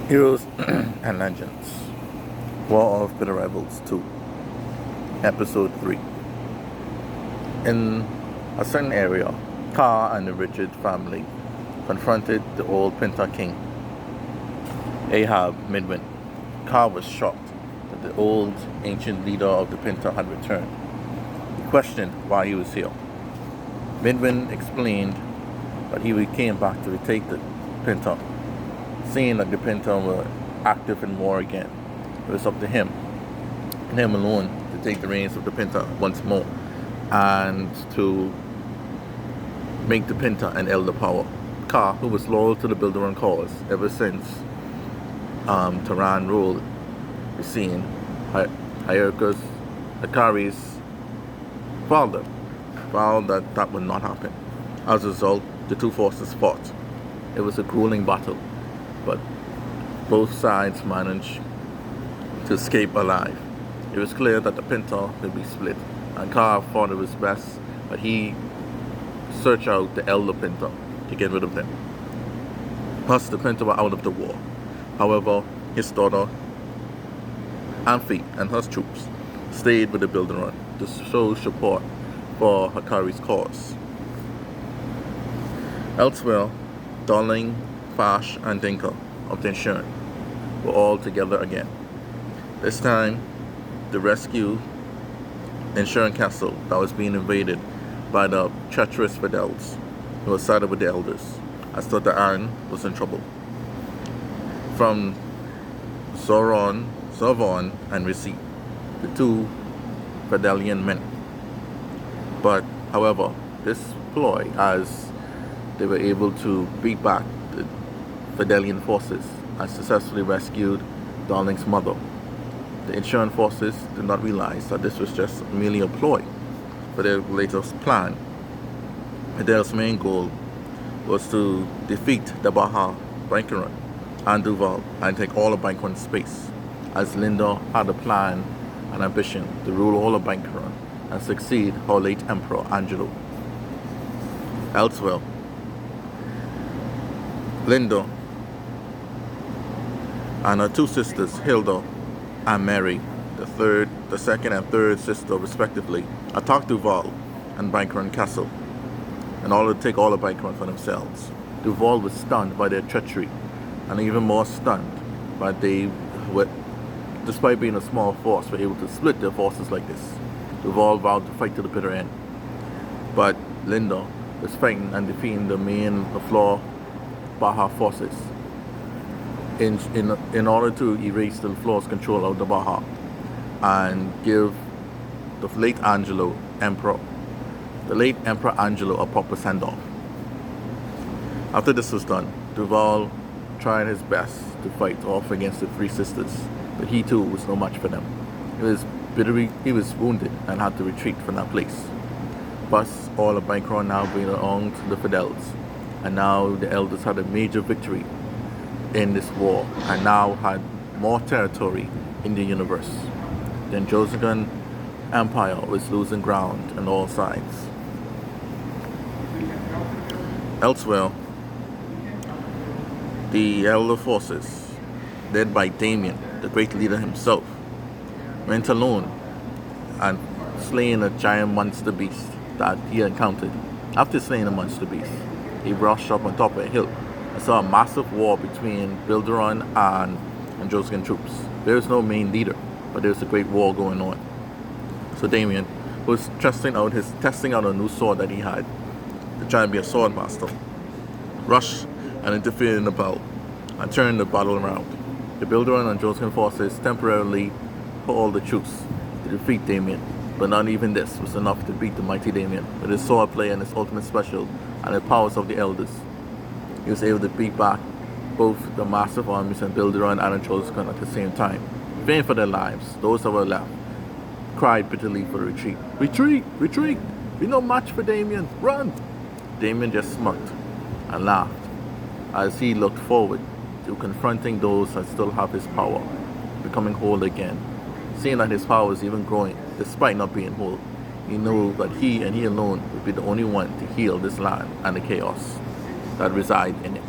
Heroes and Legends, War of Bitter Rivals 2, Episode 3. In a certain area, Car and the Richard family confronted the old Pinta king, Ahab Midwin. Car was shocked that the old ancient leader of the Pinta had returned. He questioned why he was here. Midwin explained that he came back to retake the Pinta, seeing that the Pinta were active in war again. It was up to him, and him alone, to take the reins of the Pinta once more and to make the Pinta an elder power. Ka, who was loyal to the Bilderberg cause ever since Tehran ruled the scene, Hakari's father, vowed that that would not happen. As a result, the two forces fought. It was a grueling battle, but both sides managed to escape alive. It was clear that the Pinta would be split, and Ka thought it was best that he search out the elder Pinta to get rid of them. Plus, the Pinta were out of the war. However, his daughter, Amphi, and her troops stayed with the Bilderberg to show support for Hakari's cause. Elsewhere, Darling, Fash, and Dinka of the Insurance were all together again. This time, the rescue Insurance Castle that was being invaded by the treacherous Fidels, who were sided with the elders, as though the Iron was in trouble. From Zoron, and Receipt, the two Fidelian men. But, however, this ploy, as they were able to beat back the Fidelian forces and successfully rescued Darling's mother, the insurance forces did not realize that this was just merely a ploy for their latest plan. Fidel's main goal was to defeat the Baja Bankeron and Duval and take all of Bankeron's space, as Linda had a plan and ambition to rule all of Bankeron and succeed her late Emperor Angelo. Elsewhere, Linda and her two sisters, Hilda and Mary, the second and third sister respectively, attacked Duval and Bankeron Castle in order to take all of Bankeron for themselves. Duval was stunned by their treachery, and even more stunned by despite being a small force, were able to split their forces like this. Duval vowed to fight to the bitter end. But Linda was fighting and defeating the main floor Baja forces in order to erase the floor's control of the Baja and give the late Angelo Emperor a proper send-off. After this was done, Duval tried his best to fight off against the three sisters, but he too was no match for them. He was wounded and had to retreat from that place. Thus, all of Bankeron now belonged to the Fidels, and now the elders had a major victory in this war, and now had more territory in the universe. The Josegan Empire was losing ground on all sides. Elsewhere, the elder forces, led by Damien, the great leader himself, went alone and slaying a giant monster beast that he encountered. After slaying the monster beast, he rushed up on top of a hill and saw a massive war between Bilderon and Josegan troops. There was no main leader, but there was a great war going on. So Damien was testing out a new sword that he had to try and be a sword master, rushed and interfered in the battle and turned the battle around. The Bilderon and Josegan forces temporarily called the truce to defeat Damien, but not even this was enough to beat the mighty Damien. With his sword play and his ultimate special and the powers of the elders, he was able to beat back both the massive armies and Bilderon and Josegan at the same time. Fearing for their lives, those that were left cried bitterly for the retreat. Retreat! Retreat! We're no match for Damien! Run! Damien just smirked and laughed as he looked forward to confronting those that still have his power, becoming whole again. Seeing that his power was even growing, despite not being whole, he knew that he and he alone would be the only one to heal this land and the chaos that reside in it.